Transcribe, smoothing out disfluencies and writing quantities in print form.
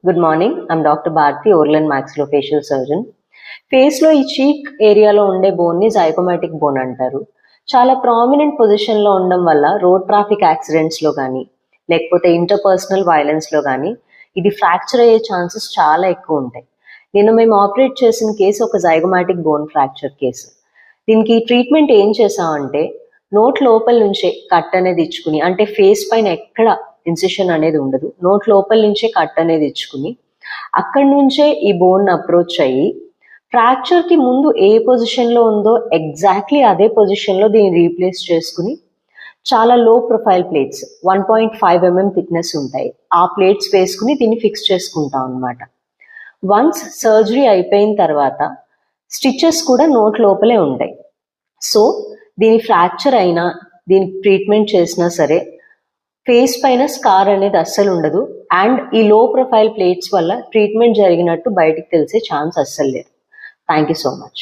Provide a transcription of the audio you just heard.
Good morning. I'm Dr. Bharti, oral and maxillofacial surgeon. Face లో ఈ చీక్ ఏరియాలో ఉండే బోన్ ని జైగోమాటిక్ బోన్ అంటారు. చాలా ప్రామినెంట్ పొజిషన్ లో ఉండడం వల్ల రోడ్ ట్రాఫిక్ యాక్సిడెంట్స్ లో కానీ లేకపోతే ఇంటర్పర్సనల్ వైలెన్స్ లో కానీ ఇది ఫ్రాక్చర్ అయ్యే ఛాన్సెస్ చాలా ఎక్కువ ఉంటాయి. నిన్న మేము ఆపరేట్ చేసిన కేసు ఒక జైగోమాటిక్ బోన్ ఫ్రాక్చర్ కేసు. దీనికి ట్రీట్మెంట్ ఏం చేసామంటే నోట్ లోపల నుంచే కట్ అనేది ఇచ్చుకుని, అంటే ఫేస్ పైన ఎక్కడ ఇన్సిషన్ అనేది ఉండదు, నోట్ లోపల నుంచే కట్ అనేది ఇచ్చుకుని అక్కడి నుంచే ఈ బోన్ అప్రోచ్ అయ్యి ఫ్రాక్చర్ కి ముందు ఏ పొజిషన్ లో ఉందో ఎగ్జాక్ట్లీ అదే పొజిషన్ లో దీన్ని రీప్లేస్ చేసుకుని చాలా లో ప్రొఫైల్ ప్లేట్స్ 1.5 mm థిక్నెస్ ఉంటాయి, ఆ ప్లేట్స్ వేసుకుని దీన్ని ఫిక్స్ చేసుకుంటాం అనమాట. వన్స్ సర్జరీ అయిపోయిన తర్వాత స్టిచెస్ కూడా నోట్ లోపలే ఉంటాయి. సో దీని ఫ్రాక్చర్ అయినా దీనికి ట్రీట్మెంట్ చేసినా సరే ఫేస్ పైన స్కార్ అనేది అస్సలు ఉండదు. అండ్ ఈ లో ప్రొఫైల్ ప్లేట్స్ వల్ల ట్రీట్మెంట్ జరిగినట్టు బయటికి తెలిసే ఛాన్స్ అస్సలు లేదు. Thank you so much.